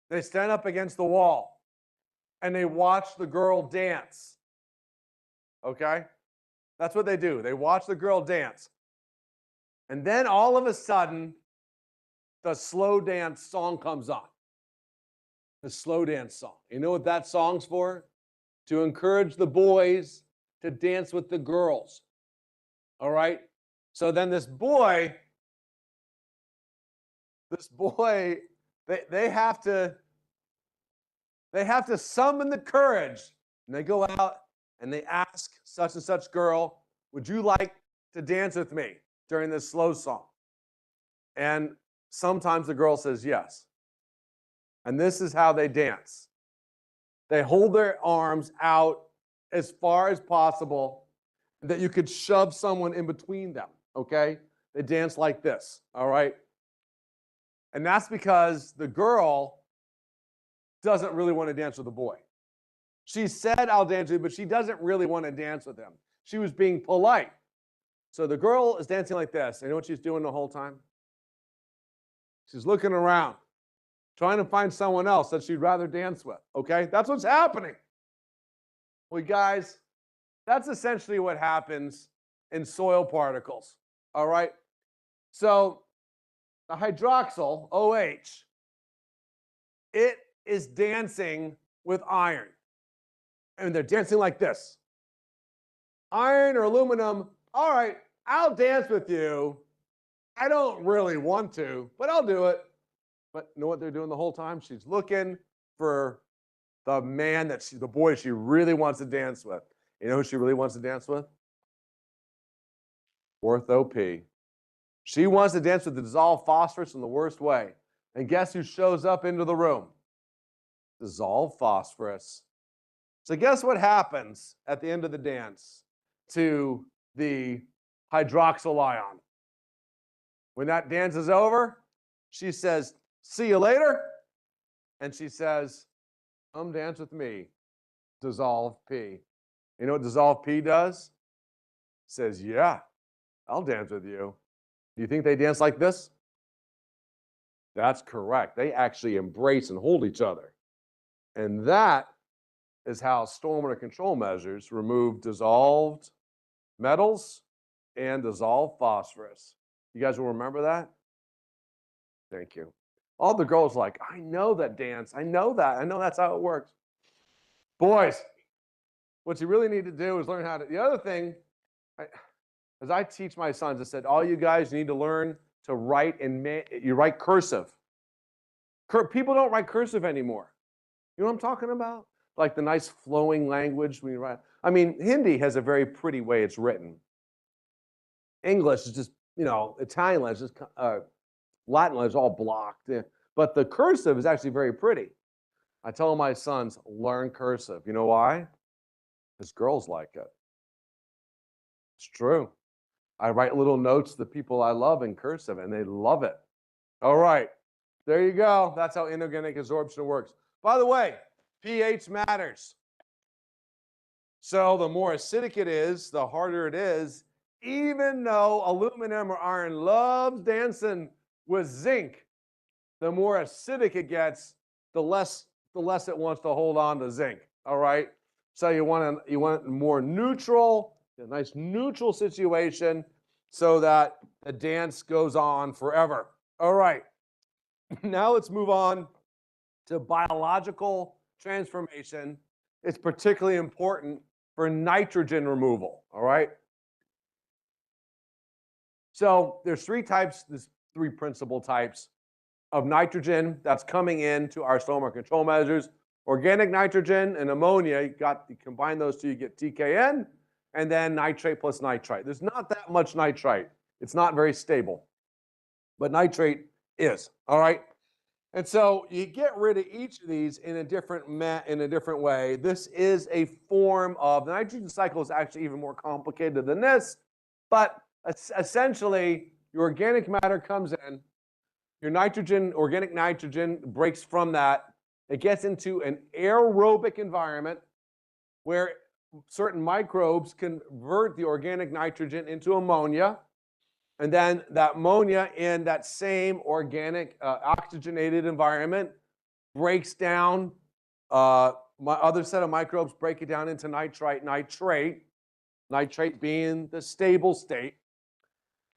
They stand up against the wall and they watch the girl dance. Okay? That's what they do. They watch the girl dance. And then all of a sudden, the slow dance song comes on. The slow dance song. You know what that song's for? To encourage the boys to dance with the girls. All right? So then this boy, they have to summon the courage. And they go out and they ask such and such girl, would you like to dance with me during this slow song? And sometimes the girl says yes. And this is how they dance. They hold their arms out as far as possible that you could shove someone in between them, okay? They dance like this, all right? And that's because the girl doesn't really want to dance with the boy. She said, I'll dance with you, but she doesn't really want to dance with him. She was being polite. So the girl is dancing like this. You know what she's doing the whole time? She's looking around, trying to find someone else that she'd rather dance with, okay? That's what's happening. Well, guys, that's essentially what happens in soil particles, all right? So the hydroxyl, OH, it is dancing with iron. And they're dancing like this. Iron or aluminum, all right, I'll dance with you. I don't really want to, but I'll do it. But you know what they're doing the whole time? She's looking for the man the boy she really wants to dance with. You know who she really wants to dance with? Ortho P. She wants to dance with the dissolved phosphorus in the worst way. And guess who shows up into the room? Dissolved phosphorus. So guess what happens at the end of the dance to the hydroxyl ion? When that dance is over, she says, see you later. And she says, come dance with me, dissolve P. You know what dissolve P does? Says, yeah, I'll dance with you. Do you think they dance like this? That's correct. They actually embrace and hold each other. And that is how stormwater control measures remove dissolved metals and dissolved phosphorus. You guys will remember that? Thank you. All the girls are like, I know that dance. I know that. I know that's how it works. Boys, what you really need to do is learn how to. The other thing, as I teach my sons, I said, all you guys need to learn to write you write cursive. People don't write cursive anymore. You know what I'm talking about? Like the nice flowing language when you write. I mean, Hindi has a very pretty way it's written. English is just, Italian is just, Latin is all blocked. But the cursive is actually very pretty. I tell my sons, learn cursive. You know why? Because girls like it. It's true. I write little notes to the people I love in cursive, and they love it. All right. There you go. That's how inorganic absorption works. By the way, pH matters. So the more acidic it is, the harder it is, even though aluminum or iron loves dancing with zinc, the more acidic it gets, the less it wants to hold on to zinc. All right. So you want more neutral, a nice neutral situation so that the dance goes on forever. All right. Now let's move on to biological transformation. It's particularly important for nitrogen removal, all right? So there's three principal types of nitrogen that's coming into our stormwater control measures. Organic nitrogen and ammonia, you combine those two, you get TKN, and then nitrate plus nitrite. There's not that much nitrite. It's not very stable, but nitrate is, all right? And so you get rid of each of these in a different way. This is a form of, the nitrogen cycle is actually even more complicated than this, but essentially your organic matter comes in, your nitrogen, organic nitrogen breaks from that. It gets into an aerobic environment where certain microbes convert the organic nitrogen into ammonia. And then that ammonia in that same organic oxygenated environment breaks down, my other set of microbes break it down into nitrite, nitrate being the stable state.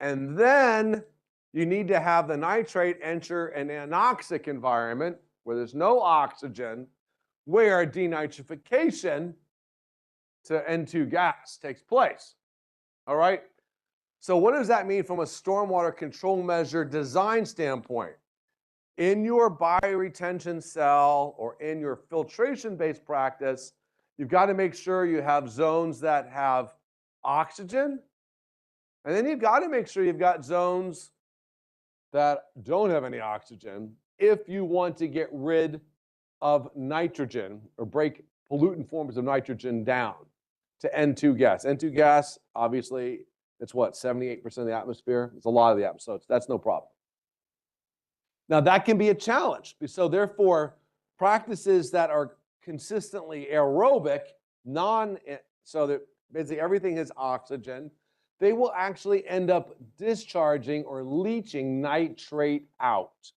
And then you need to have the nitrate enter an anoxic environment where there's no oxygen, where denitrification to N2 gas takes place. All right? So what does that mean from a stormwater control measure design standpoint? In your bioretention cell or in your filtration-based practice, you've got to make sure you have zones that have oxygen, and then you've got to make sure you've got zones that don't have any oxygen if you want to get rid of nitrogen or break pollutant forms of nitrogen down to N2 gas. N2 gas, obviously, it's what, 78% of the atmosphere? It's a lot of the atmosphere, so that's no problem. Now, that can be a challenge. So therefore, practices that are consistently aerobic, so that basically everything is oxygen, they will actually end up discharging or leaching nitrate out.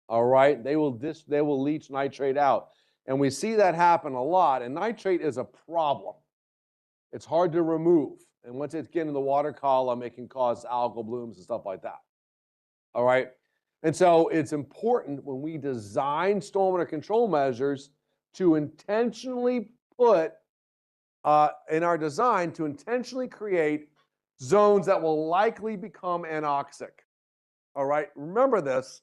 All right? They will leach nitrate out. And we see that happen a lot. And nitrate is a problem. It's hard to remove. And once it gets in the water column, it can cause algal blooms and stuff like that. All right? And so it's important when we design stormwater control measures to intentionally put in our design to intentionally create zones that will likely become anoxic. All right? Remember this.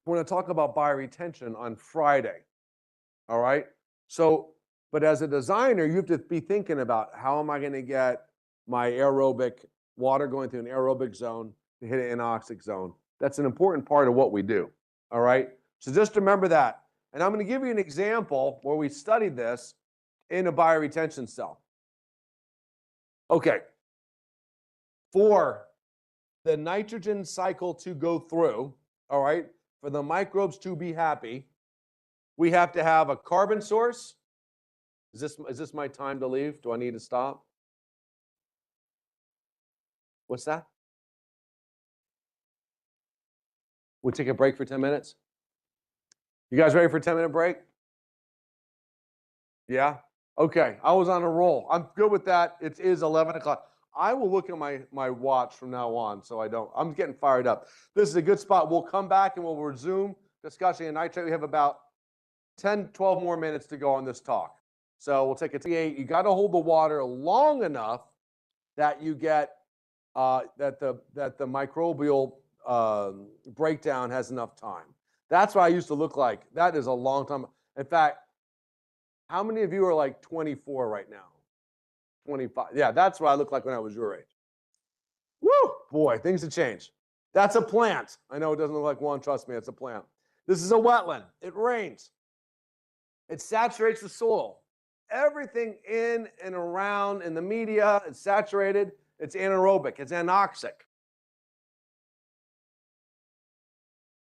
We're going to talk about bioretention on Friday. All right? So, but as a designer, you have to be thinking about how am I going to get my aerobic water going through an aerobic zone to hit an anoxic zone. That's an important part of what we do. All right? So just remember that. And I'm going to give you an example where we studied this in a bioretention cell. Okay. For the nitrogen cycle to go through, all right, for the microbes to be happy, we have to have a carbon source. Is this my time to leave? Do I need to stop? What's that? We'll take a break for 10 minutes. You guys ready for a 10-minute break? Yeah? Okay. I was on a roll. I'm good with that. It is 11 o'clock. I will look at my watch from now on, so I don't. I'm getting fired up. This is a good spot. We'll come back and we'll resume discussing nitrate. We have about 10, 12 more minutes to go on this talk. So we'll take a T8. You got to hold the water long enough that you get that the microbial breakdown has enough time. That's what I used to look like. That is a long time. In fact, how many of you are like 24 right now? 25. Yeah, that's what I looked like when I was your age. Woo! Boy, things have changed. That's a plant. I know it doesn't look like one. Trust me, it's a plant. This is a wetland. It rains. It saturates the soil. Everything in and around in the media, it's saturated. It's anaerobic. It's anoxic.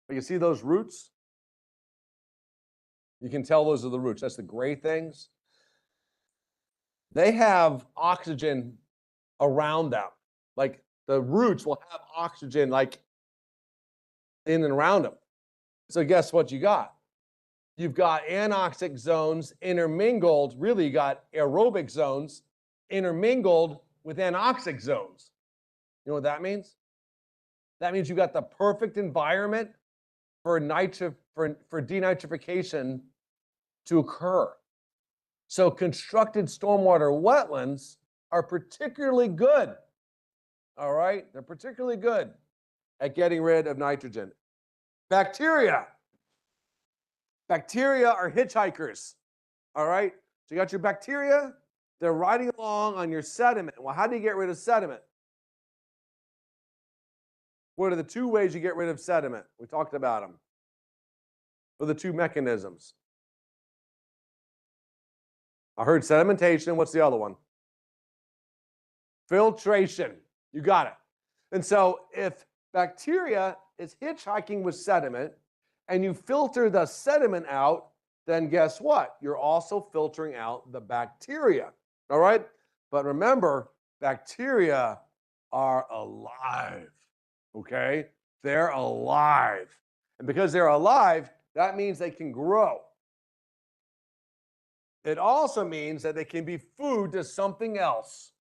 You see those roots? You can tell those are the roots. That's the gray things. They have oxygen around them. Like the roots will have oxygen like in and around them. So guess what you got? You've got anoxic zones intermingled. Really, you got aerobic zones intermingled with anoxic zones. You know what that means? That means you've got the perfect environment for denitrification to occur. So constructed stormwater wetlands are particularly good. All right? They're particularly good at getting rid of nitrogen. Bacteria. Bacteria are hitchhikers. All right. So you got your bacteria, they're riding along on your sediment. Well, how do you get rid of sediment? What are the two ways you get rid of sediment? We talked about them. What are the two mechanisms? I heard sedimentation. What's the other one? Filtration. You got it. And so if bacteria is hitchhiking with sediment and you filter the sediment out, then guess what? You're also filtering out the bacteria. All right? But remember, bacteria are alive. Okay? They're alive. And because they're alive, that means they can grow. It also means that they can be food to something else.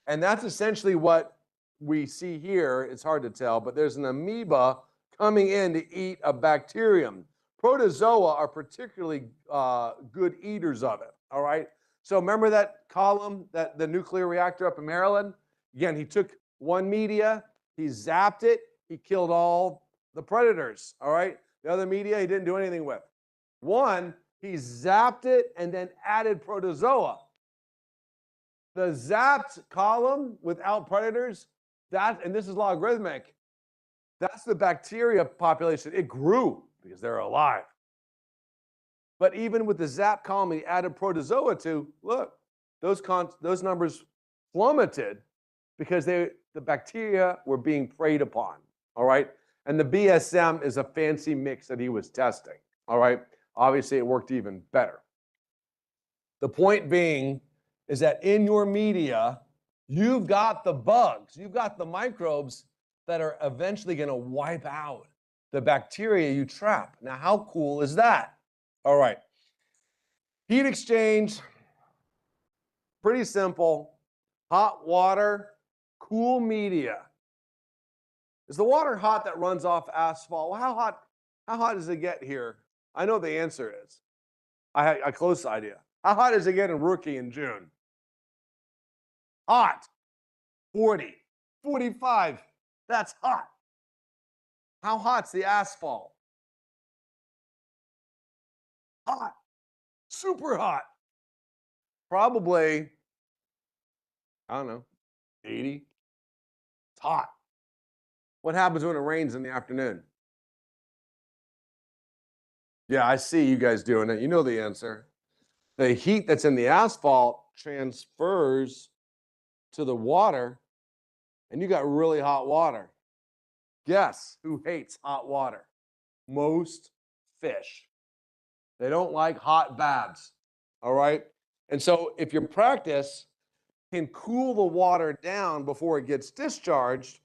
And that's essentially what we see here. It's hard to tell, but there's an amoeba coming in to eat a bacterium. Protozoa are particularly good eaters of it. All right. So remember that column, that the nuclear reactor up in Maryland? Again, he took one media, he zapped it, he killed all the predators. All right. The other media he didn't do anything with. One, he zapped it and then added protozoa. The zapped column without predators, and this is logarithmic, that's the bacteria population. It grew because they're alive. But even with the zap column he added protozoa to, look, those numbers plummeted because the bacteria were being preyed upon. All right. And the BSM is a fancy mix that he was testing. All right. Obviously, it worked even better. The point being is that in your media, you've got the bugs, you've got the microbes that are eventually going to wipe out the bacteria you trap. Now, how cool is that? All right. Heat exchange, pretty simple. Hot water, cool media. Is the water hot that runs off asphalt? Well, how hot does it get here? I know the answer is. I had a close idea. How hot does it get in Rookie in June? Hot. 40, 45. That's hot. How hot's the asphalt? Hot. Super hot. Probably, I don't know, 80. It's hot. What happens when it rains in the afternoon? Yeah, I see you guys doing it. You know the answer. The heat that's in the asphalt transfers to the water, and you got really hot water. Guess who hates hot water? Most fish. They don't like hot baths. All right. And so if your practice can cool the water down before it gets discharged,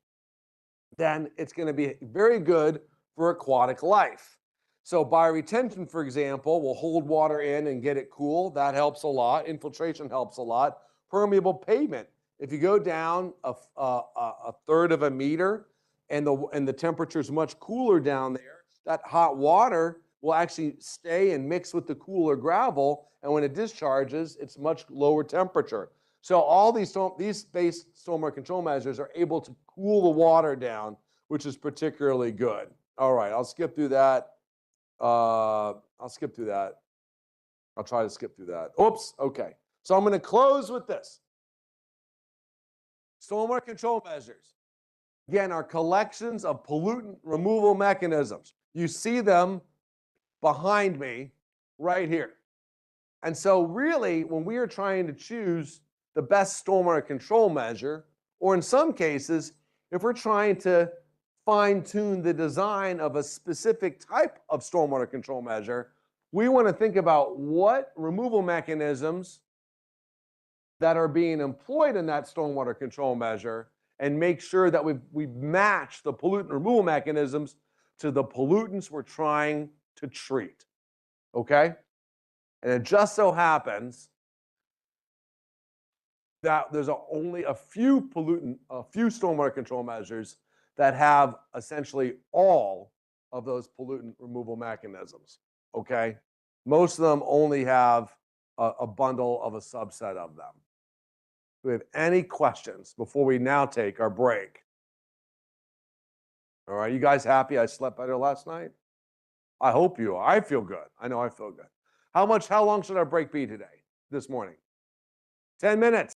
then it's going to be very good for aquatic life. So bioretention, for example, will hold water in and get it cool. That helps a lot. Infiltration helps a lot. Permeable pavement. If you go down a third of a meter and the temperature is much cooler down there, that hot water will actually stay and mix with the cooler gravel. And when it discharges, it's much lower temperature. So all these base stormwater control measures are able to cool the water down, which is particularly good. All right, I'll skip through that. I'll try to skip through that. Oops, okay. So I'm going to close with this. Stormwater control measures, again, are collections of pollutant removal mechanisms. You see them behind me right here. And so really, when we are trying to choose the best stormwater control measure, or in some cases, if we're trying to fine-tune the design of a specific type of stormwater control measure, we want to think about what removal mechanisms that are being employed in that stormwater control measure and make sure that we match the pollutant removal mechanisms to the pollutants we're trying to treat. Okay? And it just so happens that there's only a few stormwater control measures that have essentially all of those pollutant removal mechanisms. Okay? Most of them only have a bundle of a subset of them. Do we have any questions before we now take our break? All right, you guys happy I slept better last night? I hope you are. I feel good. I know I feel good. How long should our break be today, this morning? 10 minutes.